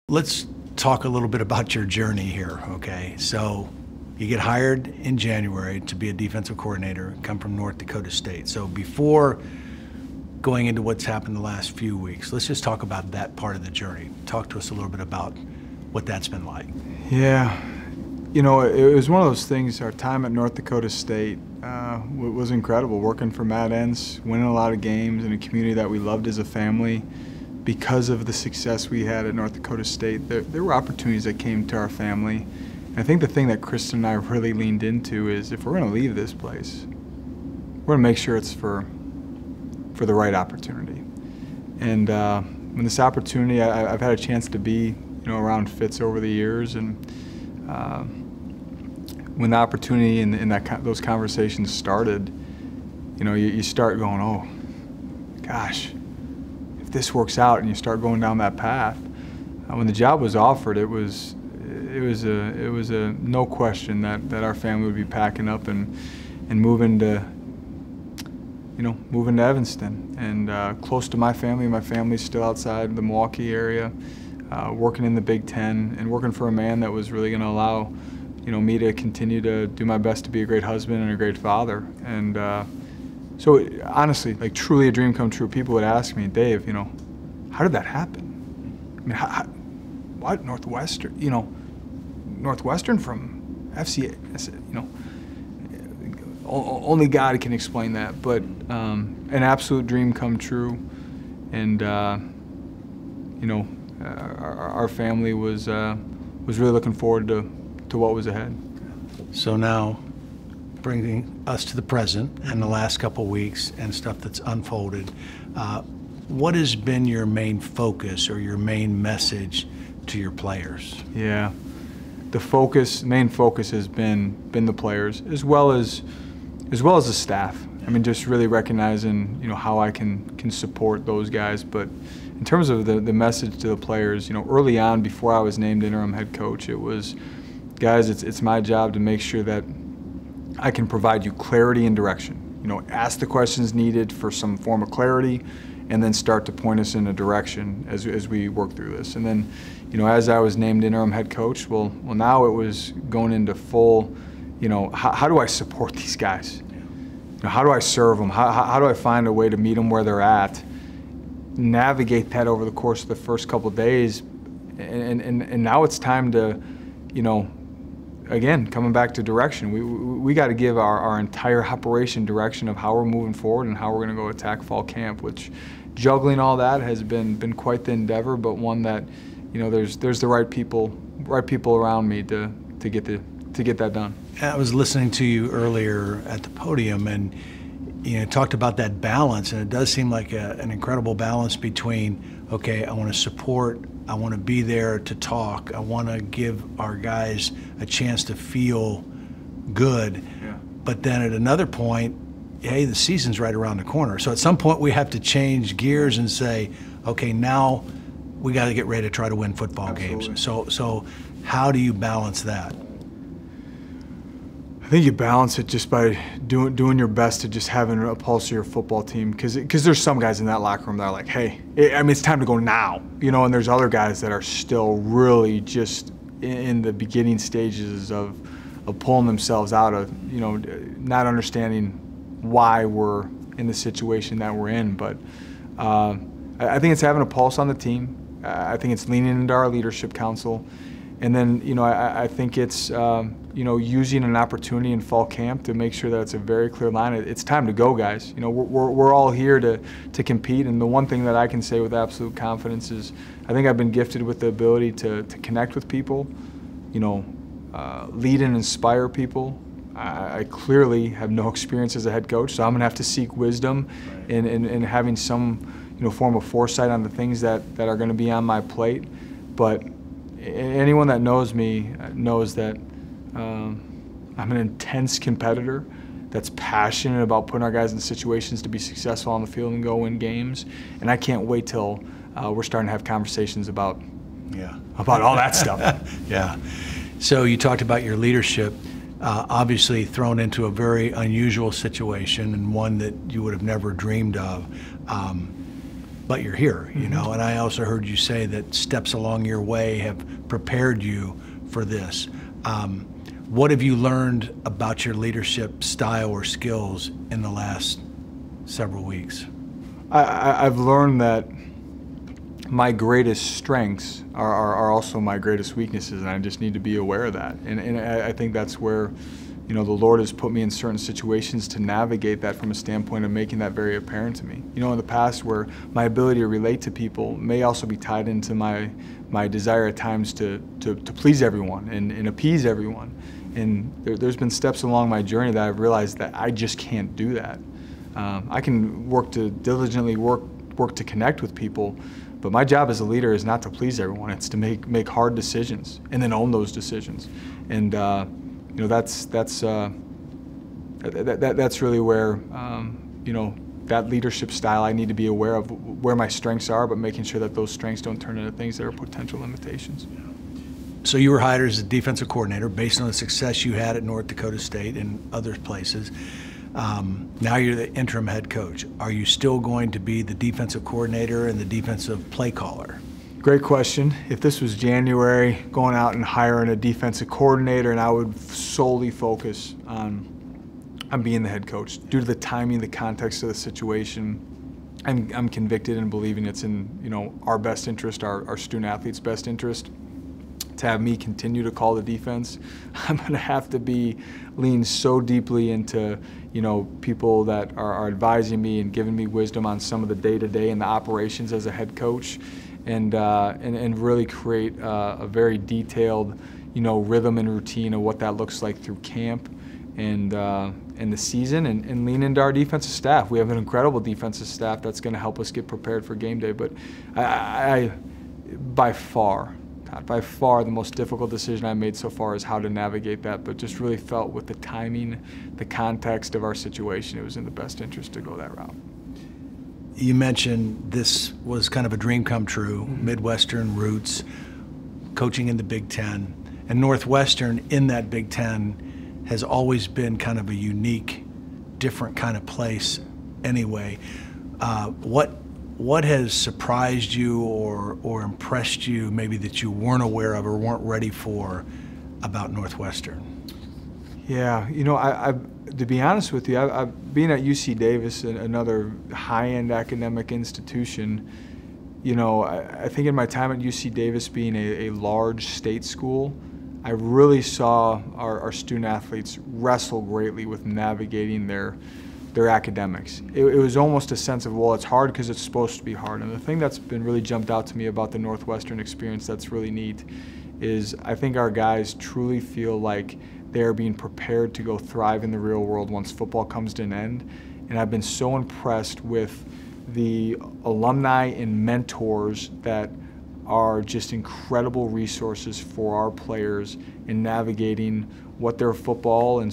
Let's talk a little bit about your journey here, okay? So you get hired in January to be a defensive coordinator, come from North Dakota State. So before going into what's happened the last few weeks, let's just talk about that part of the journey. Talk to us a little bit about what that's been like. Yeah, you know, it was one of those things. Our time at North Dakota State was incredible, working for Matt Entz, winning a lot of games in a community that we loved as a family. Because of the success we had at North Dakota State, there were opportunities that came to our family. And I think the thing that Kristen and I really leaned into is if we're going to leave this place, we're going to make sure it's for the right opportunity. And when this opportunity, I've had a chance to be, around Fitz over the years, and when the opportunity and those conversations started, you start going, oh, gosh. If this works out and you start going down that path, when the job was offered, it was a no question that our family would be packing up and moving to Evanston and close to my family. My family's still outside the Milwaukee area, working in the Big Ten and working for a man that was really going to allow me to continue to do my best to be a great husband and a great father. And so honestly, like truly a dream come true. People would ask me, Dave, how did that happen? I mean, what Northwestern? Northwestern from FCA. I said, only God can explain that. But an absolute dream come true, and our family was really looking forward to what was ahead. So now, bringing us to the present and the last couple of weeks and stuff that's unfolded, what has been your main focus or your main message to your players? Yeah, the main focus has been the players as well as the staff. I mean, just really recognizing how I can support those guys. But in terms of the message to the players, early on before I was named interim head coach, it was, guys, it's my job to make sure that I can provide you clarity and direction. Ask the questions needed for some form of clarity, and then start to point us in a direction as we work through this. And then, as I was named interim head coach, well, now it was going into full, how do I support these guys? How do I serve them? How do I find a way to meet them where they're at? Navigate that over the course of the first couple of days, and now it's time to, again, coming back to direction, we got to give our entire operation direction of how we're moving forward and how we're going to go attack fall camp. Which, juggling all that has been quite the endeavor, but one that there's the right people around me to get that done. I was listening to you earlier at the podium, and talked about that balance, and it does seem like an incredible balance between, okay, I want to support, I want to be there to talk, I want to give our guys a chance to feel good, yeah. But then at another point, hey, the season's right around the corner. So at some point we have to change gears and say, okay, now we got to get ready to try to win football Absolutely. games. So how do you balance that? I think you balance it just by doing your best to just having a pulse of your football team, because there's some guys in that locker room that are like, hey, it's time to go now, and there's other guys that are still really just in the beginning stages of pulling themselves out of, not understanding why we're in the situation that we're in. But I think it's having a pulse on the team. I think it's leaning into our leadership council. And then, I think it's, using an opportunity in fall camp to make sure that it's a very clear line. It's time to go, guys. We're all here to compete. And the one thing that I can say with absolute confidence is I think I've been gifted with the ability to connect with people, lead and inspire people. I clearly have no experience as a head coach, so I'm going to have to seek wisdom in having some, form of foresight on the things that are going to be on my plate. But anyone that knows me knows that I'm an intense competitor that's passionate about putting our guys in situations to be successful on the field and go win games. And I can't wait till we're starting to have conversations about all that stuff. Yeah. So you talked about your leadership, obviously thrown into a very unusual situation and one that you would have never dreamed of. but you're here, you know. And I also heard you say that steps along your way have prepared you for this. What have you learned about your leadership style or skills in the last several weeks? I've learned that my greatest strengths are also my greatest weaknesses, and I just need to be aware of that. And I think that's where, you know, the Lord has put me in certain situations to navigate that from a standpoint of making that very apparent to me. You know, in the past where my ability to relate to people may also be tied into my desire at times to please everyone and appease everyone. And there's been steps along my journey that I've realized that I just can't do that. I can diligently work to connect with people, but my job as a leader is not to please everyone. It's to make hard decisions and then own those decisions. And you know, that's really where you know, that leadership style, I need to be aware of where my strengths are, but making sure that those strengths don't turn into things that are potential limitations. So you were hired as a defensive coordinator based on the success you had at North Dakota State and other places. Now you're the interim head coach. Are you still going to be the defensive coordinator and the defensive play caller? Great question. If this was January, going out and hiring a defensive coordinator, and I would solely focus on being the head coach. Due to the timing, the context of the situation, I'm convicted in believing it's in, you know, our best interest, our student athletes' best interest, to have me continue to call the defense. I'm going to have to lean so deeply into, you know, people that are advising me and giving me wisdom on some of the day-to-day and the operations as a head coach, and really create a very detailed, you know, rhythm and routine of what that looks like through camp and the season, and lean into our defensive staff. We have an incredible defensive staff that's going to help us get prepared for game day. But I by far, the most difficult decision I made so far is how to navigate that, but just really felt with the timing, the context of our situation, it was in the best interest to go that route. You mentioned this was kind of a dream come true, Midwestern roots, coaching in the Big Ten. And Northwestern in that Big Ten has always been kind of a unique, different kind of place anyway. What has surprised you or impressed you maybe that you weren't aware of or weren't ready for about Northwestern? Yeah, you know, to be honest with you, I've been at UC Davis, another high-end academic institution. You know, I think in my time at UC Davis being a large state school, I really saw our student athletes wrestle greatly with navigating their academics. It was almost a sense of, well, it's hard because it's supposed to be hard. And the thing that's been really jumped out to me about the Northwestern experience that's really neat is I think our guys truly feel like they're being prepared to go thrive in the real world once football comes to an end. And I've been so impressed with the alumni and mentors that are just incredible resources for our players in navigating what their football and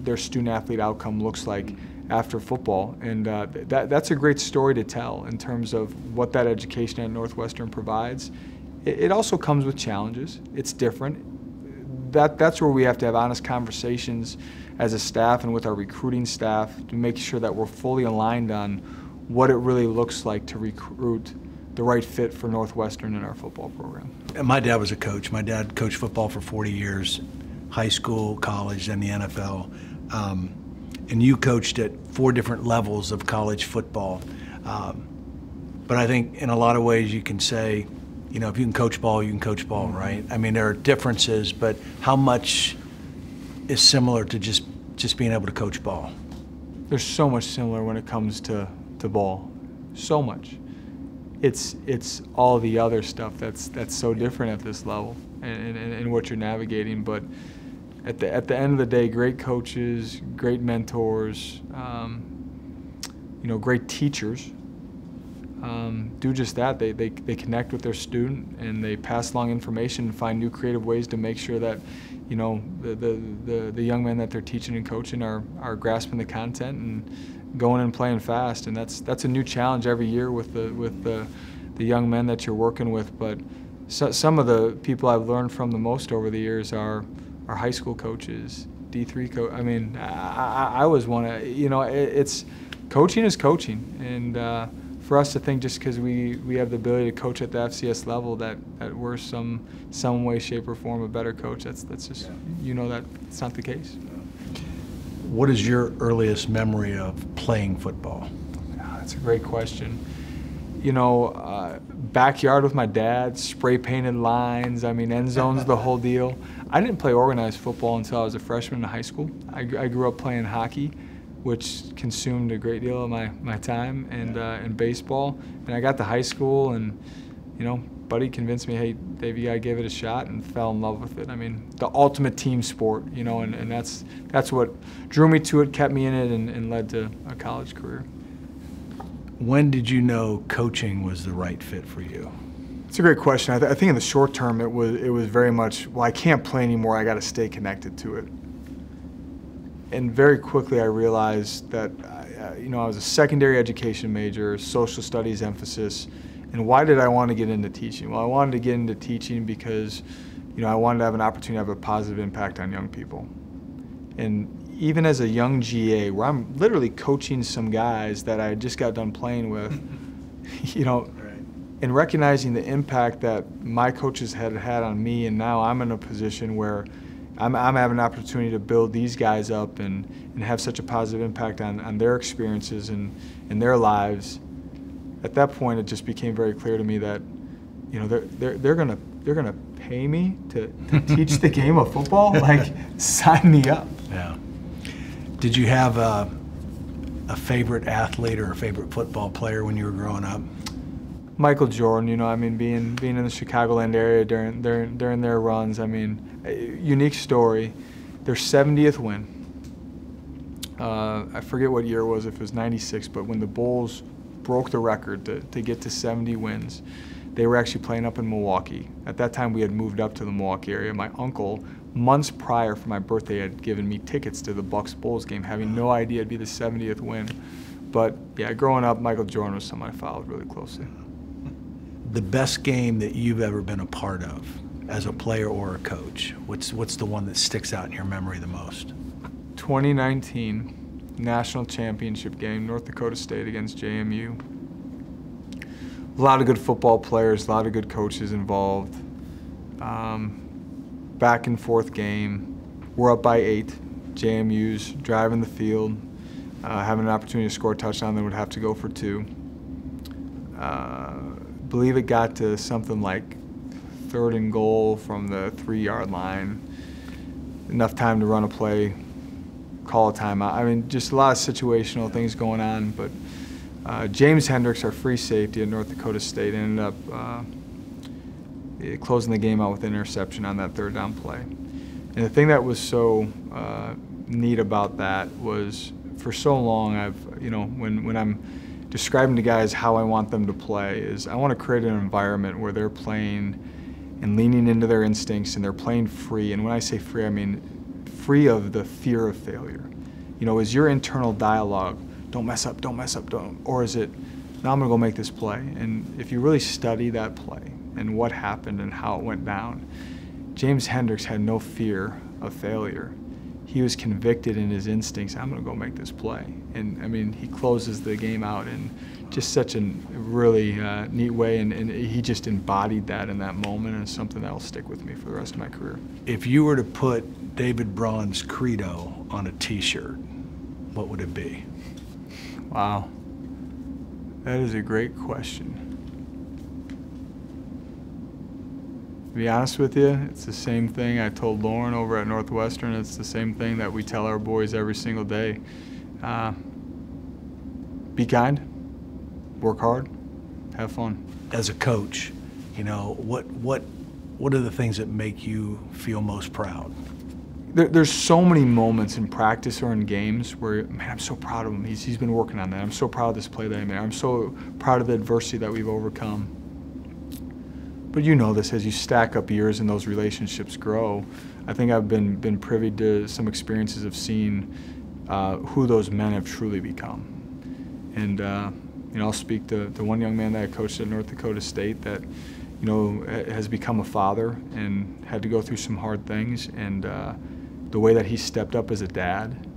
their student athlete outcome looks like after football. And that's a great story to tell in terms of what that education at Northwestern provides. It also comes with challenges. It's different. That's where we have to have honest conversations as a staff and with our recruiting staff to make sure that we're fully aligned on what it really looks like to recruit the right fit for Northwestern in our football program. And my dad was a coach. My dad coached football for 40 years, high school, college, and the NFL. And you coached at 4 different levels of college football. But I think in a lot of ways you can say, you know, if you can coach ball, you can coach ball, right? I mean, there are differences, but how much is similar to just being able to coach ball? There's so much similar when it comes to ball, so much. It's all the other stuff that's so different at this level and what you're navigating. But at the end of the day, great coaches, great mentors, you know, great teachers do just that. They connect with their student and they pass along information and find new creative ways to make sure that, you know, the young men that they're teaching and coaching are grasping the content and going and playing fast. And that's a new challenge every year with the young men that you're working with. But some of the people I've learned from the most over the years are high school coaches, D3 coach. I mean, I was one. You know, it's coaching is coaching, and for us to think just because we have the ability to coach at the FCS level that we're some way, shape, or form a better coach, that's just, that it's not the case. What is your earliest memory of playing football? That's a great question. Backyard with my dad, spray painted lines, end zones, the whole deal. I didn't play organized football until I was a freshman in high school. I grew up playing hockey, which consumed a great deal of my time, and baseball. And I got to high school, and buddy convinced me, hey, Dave, you gotta give it a shot, and fell in love with it. The ultimate team sport, and that's what drew me to it, kept me in it, and led to a college career. When did you know coaching was the right fit for you? It's a great question. I think in the short term it was very much, well, I can't play anymore, I got to stay connected to it. And very quickly I realized that I was a secondary education major, social studies emphasis, and why did I want to get into teaching? Well, I wanted to get into teaching because I wanted to have an opportunity to have a positive impact on young people. And even as a young GA, where I'm literally coaching some guys that I just got done playing with, and recognizing the impact that my coaches had on me, and now I'm in a position where I'm having an opportunity to build these guys up and have such a positive impact on their experiences and their lives. At that point, it just became very clear to me that they're gonna pay me to teach the game of football. Like, sign me up. Yeah. Did you have a favorite athlete or a favorite football player when you were growing up? Michael Jordan, being in the Chicagoland area during their runs, a unique story. Their 70th win. I forget what year it was, if it was '96, but when the Bulls broke the record to get to 70 wins, they were actually playing up in Milwaukee. At that time, we had moved up to the Milwaukee area. My uncle, months prior for my birthday, had given me tickets to the Bucks-Bulls game, having no idea it'd be the 70th win. But yeah, growing up, Michael Jordan was someone I followed really closely. The best game that you've ever been a part of as a player or a coach, what's the one that sticks out in your memory the most? 2019 national championship game, North Dakota State against JMU. A lot of good football players, a lot of good coaches involved. Back and forth game. We're up by 8. JMU's driving the field, having an opportunity to score a touchdown, then would have to go for 2. Believe it got to something like 3rd and goal from the 3-yard line. Enough time to run a play, call a timeout. Just a lot of situational things going on. But James Hendricks, our free safety at North Dakota State, ended up closing the game out with an interception on that 3rd down play. And the thing that was so neat about that was, for so long, when I'm describing to guys how I want them to play, is I want to create an environment where they're playing and leaning into their instincts, and they're playing free. And when I say free, I mean free of the fear of failure. Is your internal dialogue, don't mess up, don't, or is it, now I'm going to go make this play? And if you really study that play and what happened and how it went down, James Hendricks had no fear of failure. He was convicted in his instincts, I'm going to go make this play. And he closes the game out in just such a really neat way, and he just embodied that in that moment, and it's something that will stick with me for the rest of my career. If you were to put David Braun's credo on a t-shirt, what would it be? Wow, that is a great question. To be honest with you, it's the same thing I told Lauren over at Northwestern. It's the same thing that we tell our boys every single day. Be kind, work hard, have fun. As a coach, what are the things that make you feel most proud? There's so many moments in practice or in games where, man, I'm so proud of him. He's been working on that. I'm so proud of this play that he made. I'm so proud of the adversity that we've overcome. But this, as you stack up years and those relationships grow, I think I've been privy to some experiences of seeing who those men have truly become. And I'll speak to one young man that I coached at North Dakota State that has become a father and had to go through some hard things, and the way that he stepped up as a dad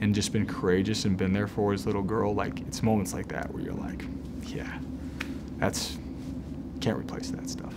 and just been courageous and been there for his little girl, like, it's moments like that where you're like, yeah, that's can't replace that stuff.